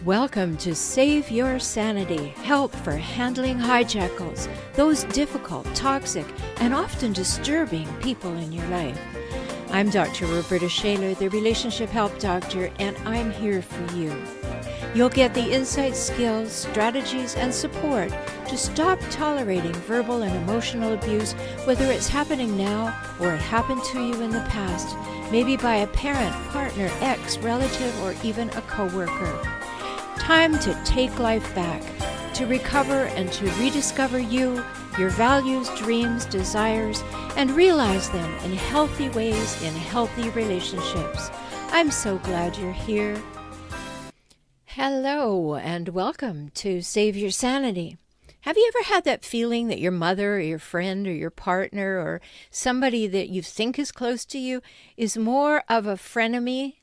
Welcome to Save Your Sanity, help for handling hijackals, those difficult, toxic, and often disturbing people in your life. I'm Dr. Rhoberta Shaler, the Relationship Help Doctor, and I'm here for you. You'll get the insight, skills, strategies, and support to stop tolerating verbal and emotional abuse, whether it's happening now or it happened to you in the past, maybe by a parent, partner, ex, relative, or even a coworker. Time to take life back, to recover and to rediscover you, your values, dreams, desires, and realize them in healthy ways in healthy relationships. I'm so glad you're here. Hello, and welcome to Save Your Sanity. Have you ever had that feeling that your mother or your friend or your partner or somebody that you think is close to you is more of a frenemy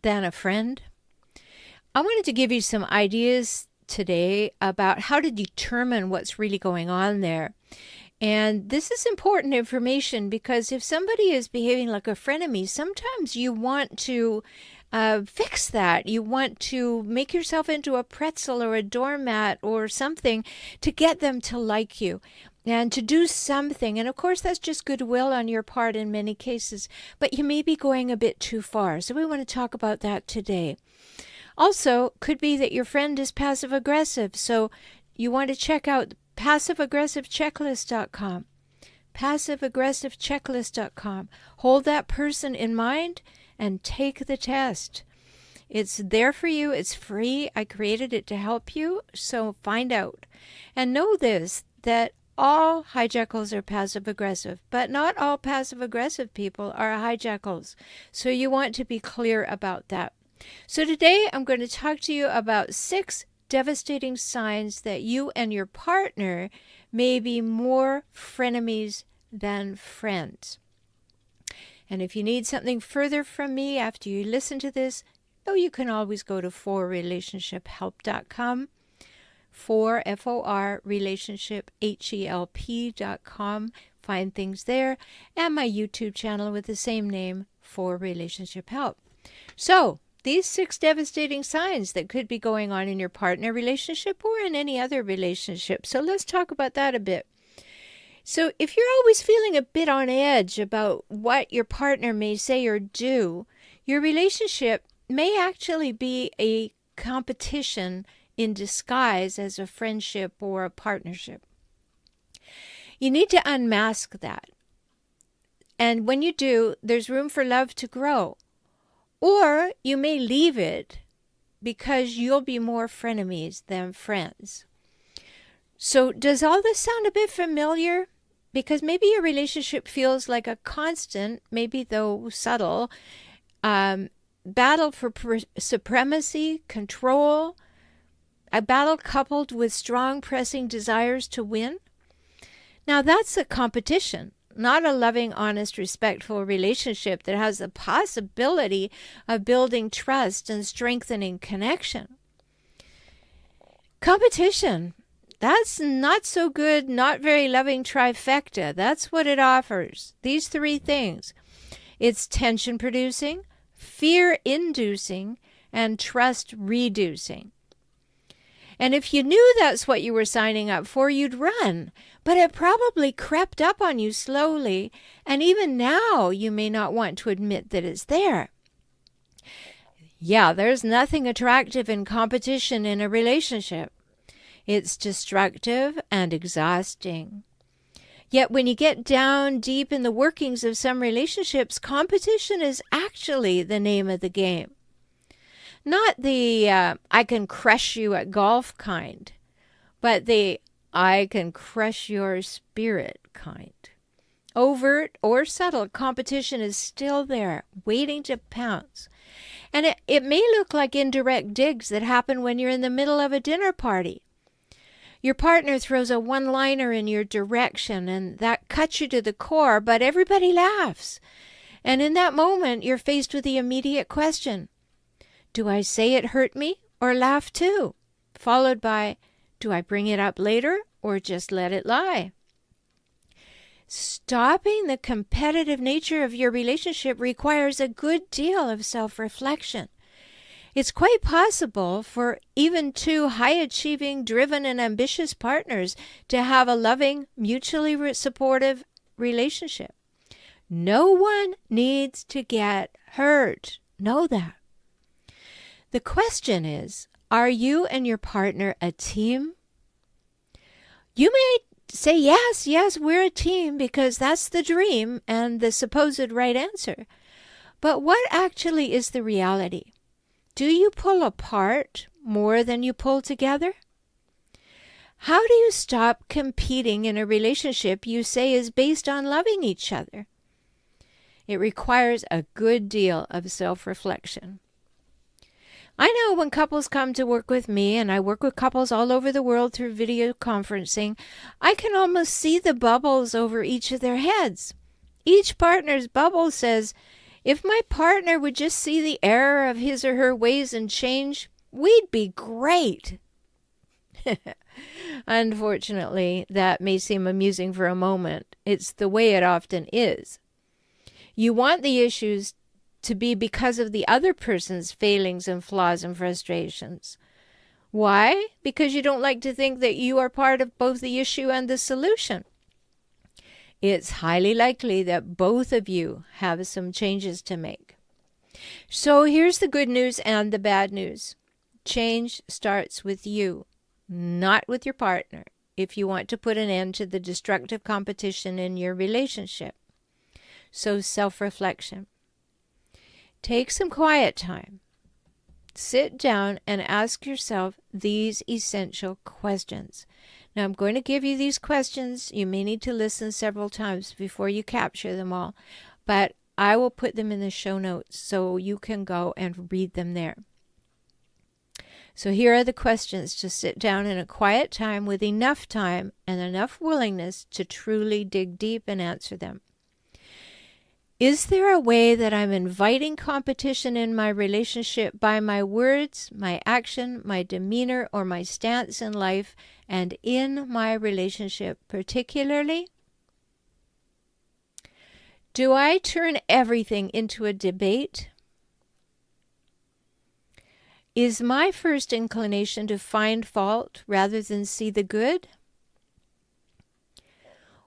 than a friend? I wanted to give you some ideas today about how to determine what's really going on there. And this is important information because if somebody is behaving like a frenemy, sometimes you want to fix that. You want to make yourself into a pretzel or a doormat or something to get them to like you and to do something. And of course, that's just goodwill on your part in many cases, but you may be going a bit too far. So we want to talk about that today. Also, could be that your friend is passive-aggressive, so you want to check out passiveaggressivechecklist.com. Passiveaggressivechecklist.com. Hold that person in mind and take the test. It's there for you. It's free. I created it to help you, so find out. And know this, that all hijackals are passive-aggressive, but not all passive-aggressive people are hijackals. So you want to be clear about that. So today I'm going to talk to you about 6 devastating signs that you and your partner may be more frenemies than friends. And if you need something further from me after you listen to this, you can always go to forrelationshiphelp.com, relationshiphelp.com, find things there, and my YouTube channel with the same name, For Relationship Help. So, these 6 devastating signs that could be going on in your partner relationship or in any other relationship. So let's talk about that a bit. So if you're always feeling a bit on edge about what your partner may say or do, your relationship may actually be a competition in disguise as a friendship or a partnership. You need to unmask that. And when you do, there's room for love to grow. Or you may leave it because you'll be more frenemies than friends. So does all this sound a bit familiar? Because maybe your relationship feels like a constant, maybe though subtle, battle for supremacy, control, a battle coupled with strong pressing desires to win. Now that's a competition. Not a loving, honest, respectful relationship that has the possibility of building trust and strengthening connection. Competition, that's not so good, not very loving trifecta. That's what it offers. These 3 things. It's tension-producing, fear-inducing, and trust-reducing. And if you knew that's what you were signing up for, you'd run. But it probably crept up on you slowly, and even now you may not want to admit that it's there. Yeah, there's nothing attractive in competition in a relationship. It's destructive and exhausting. Yet when you get down deep in the workings of some relationships, competition is actually the name of the game. Not the I can crush you at golf kind, but the I can crush your spirit kind. Overt or subtle, competition is still there, waiting to pounce. And it may look like indirect digs that happen when you're in the middle of a dinner party. Your partner throws a one-liner in your direction, and that cuts you to the core, but everybody laughs. And in that moment, you're faced with the immediate question, do I say it hurt me or laugh too? Followed by, do I bring it up later or just let it lie? Stopping the competitive nature of your relationship requires a good deal of self-reflection. It's quite possible for even two high-achieving, driven, and ambitious partners to have a loving, mutually supportive relationship. No one needs to get hurt. Know that. The question is, are you and your partner a team? You may say, yes, we're a team because that's the dream and the supposed right answer. But what actually is the reality? Do you pull apart more than you pull together? How do you stop competing in a relationship you say is based on loving each other? It requires a good deal of self-reflection. I know when couples come to work with me, and I work with couples all over the world through video conferencing, I can almost see the bubbles over each of their heads. Each partner's bubble says, if my partner would just see the error of his or her ways and change, we'd be great. Unfortunately, that may seem amusing for a moment. It's the way it often is. You want the issues to be because of the other person's failings and flaws and frustrations. Why? Because you don't like to think that you are part of both the issue and the solution. It's highly likely that both of you have some changes to make. So here's the good news and the bad news. Change starts with you, not with your partner, if you want to put an end to the destructive competition in your relationship. So self-reflection. Take some quiet time. Sit down and ask yourself these essential questions. Now, I'm going to give you these questions. You may need to listen several times before you capture them all, but I will put them in the show notes so you can go and read them there. So here are the questions to sit down in a quiet time with enough time and enough willingness to truly dig deep and answer them. Is there a way that I'm inviting competition in my relationship by my words, my action, my demeanor, or my stance in life and in my relationship particularly? Do I turn everything into a debate? Is my first inclination to find fault rather than see the good?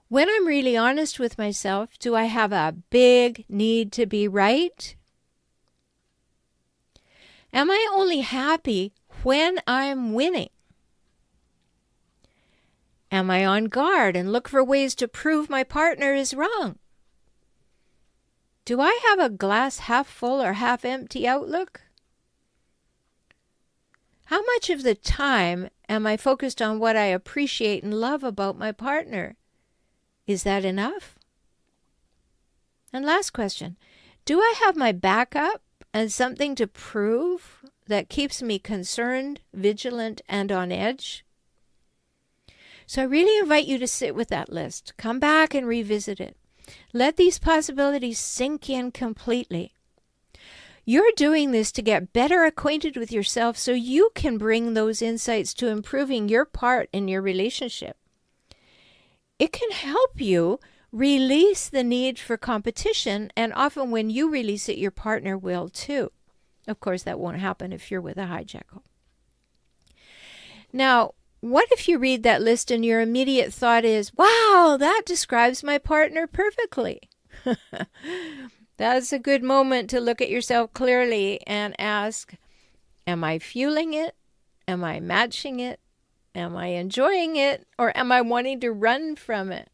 When I'm really honest with myself, do I have a big need to be right? Am I only happy when I'm winning? Am I on guard and look for ways to prove my partner is wrong? Do I have a glass half full or half empty outlook? How much of the time am I focused on what I appreciate and love about my partner? Is that enough? And last question, do I have my back up and something to prove that keeps me concerned, vigilant, and on edge? So I really invite you to sit with that list. Come back and revisit it. Let these possibilities sink in completely. You're doing this to get better acquainted with yourself so you can bring those insights to improving your part in your relationship. It can help you release the need for competition, and often when you release it, your partner will too. Of course, that won't happen if you're with a hijackal. Now, what if you read that list and your immediate thought is, wow, that describes my partner perfectly? That's a good moment to look at yourself clearly and ask, am I fueling it? Am I matching it? Am I enjoying it, or am I wanting to run from it?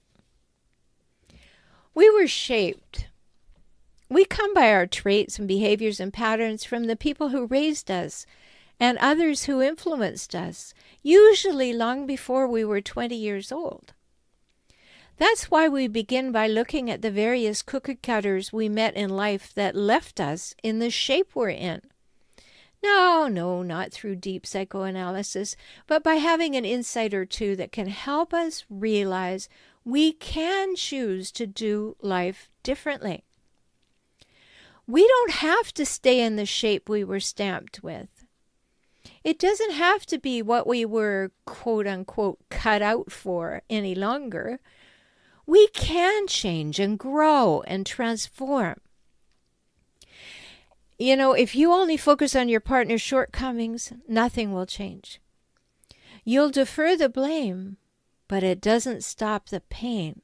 We were shaped. We come by our traits and behaviors and patterns from the people who raised us and others who influenced us, usually long before we were 20 years old. That's why we begin by looking at the various cookie cutters we met in life that left us in the shape we're in. No, not through deep psychoanalysis, but by having an insight or two that can help us realize we can choose to do life differently. We don't have to stay in the shape we were stamped with. It doesn't have to be what we were, quote unquote, cut out for any longer. We can change and grow and transform. If you only focus on your partner's shortcomings, nothing will change. You'll defer the blame, but it doesn't stop the pain.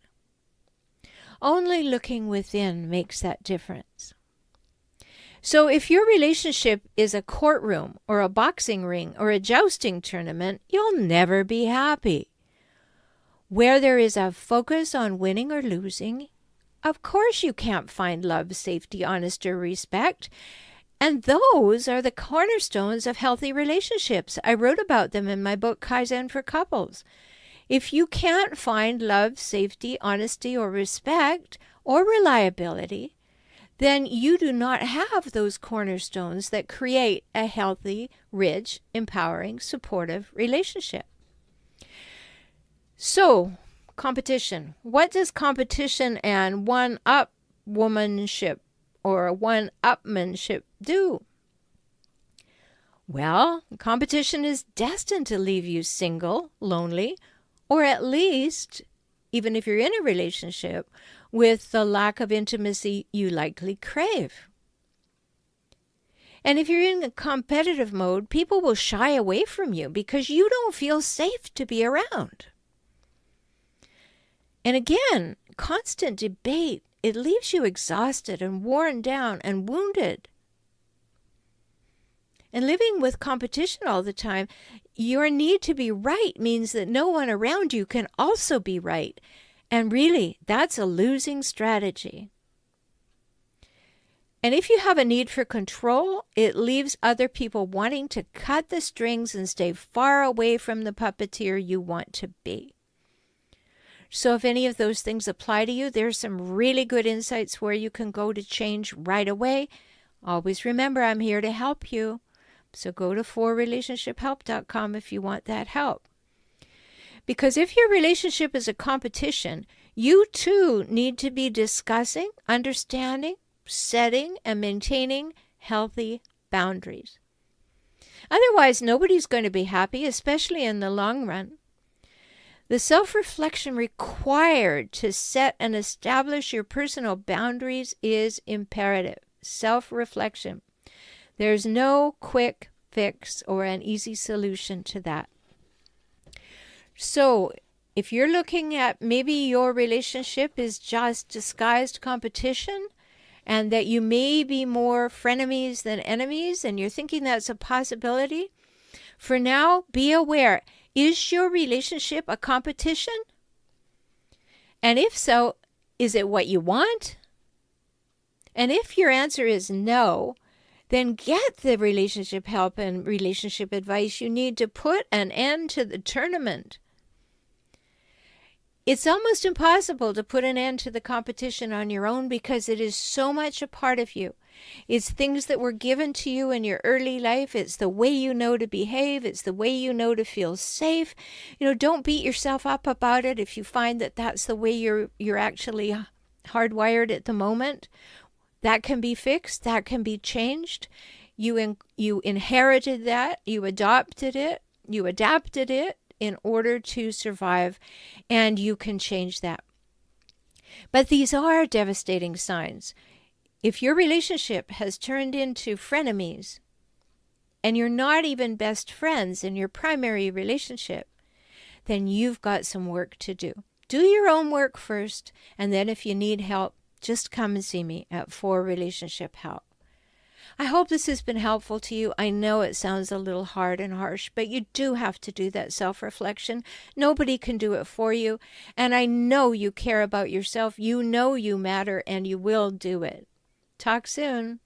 Only looking within makes that difference. So if your relationship is a courtroom or a boxing ring or a jousting tournament, you'll never be happy. Where there is a focus on winning or losing, of course you can't find love, safety, honesty, or respect. And those are the cornerstones of healthy relationships. I wrote about them in my book, Kaizen for Couples. If you can't find love, safety, honesty, or respect, or reliability, then you do not have those cornerstones that create a healthy, rich, empowering, supportive relationship. So, competition. What does competition and one-up womanship or one-upmanship do? Well, competition is destined to leave you single, lonely, or at least, even if you're in a relationship, with the lack of intimacy you likely crave. And if you're in a competitive mode, people will shy away from you because you don't feel safe to be around. And again, constant debate, it leaves you exhausted and worn down and wounded. And living with competition all the time, your need to be right means that no one around you can also be right. And really, that's a losing strategy. And if you have a need for control, it leaves other people wanting to cut the strings and stay far away from the puppeteer you want to be. So if any of those things apply to you, there's some really good insights where you can go to change right away. Always remember, I'm here to help you. So go to forrelationshiphelp.com if you want that help. Because if your relationship is a competition, you too need to be discussing, understanding, setting, and maintaining healthy boundaries. Otherwise, nobody's going to be happy, especially in the long run. The self-reflection required to set and establish your personal boundaries is imperative. Self-reflection. There's no quick fix or an easy solution to that. So, if you're looking at maybe your relationship is just disguised competition and that you may be more frenemies than enemies and you're thinking that's a possibility, for now, be aware. Is your relationship a competition? And if so, is it what you want? And if your answer is no, then get the relationship help and relationship advice you need to put an end to the tournament. It's almost impossible to put an end to the competition on your own because it is so much a part of you. It's things that were given to you in your early life. It's the way you know to behave. It's the way you know to feel safe. Don't beat yourself up about it if you find that that's the way you're actually hardwired at the moment. That can be fixed. That can be changed. You inherited that. You adopted it. You adapted it in order to survive, and you can change that. But these are devastating signs. If your relationship has turned into frenemies, and you're not even best friends in your primary relationship, then you've got some work to do. Do your own work first, and then if you need help, just come and see me at For Relationship Help. I hope this has been helpful to you. I know it sounds a little hard and harsh, but you do have to do that self-reflection. Nobody can do it for you. And I know you care about yourself. You know you matter, and you will do it. Talk soon.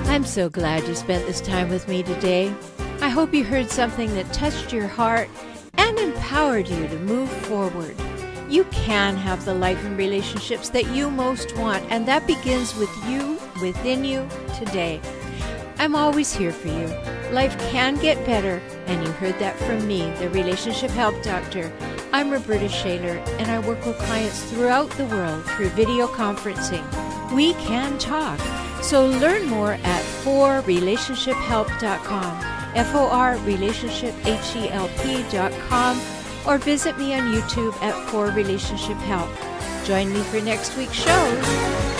I'm so glad you spent this time with me today. I hope you heard something that touched your heart and empowered you to move forward. You can have the life and relationships that you most want, and that begins with you, within you, today. I'm always here for you. Life can get better, and you heard that from me, the Relationship Help Doctor. I'm Rhoberta Shaler, and I work with clients throughout the world through video conferencing. We can talk. So learn more at forrelationshiphelp.com, forrelationshiphelp.com, or visit me on YouTube at For Relationship Help. Join me for next week's show.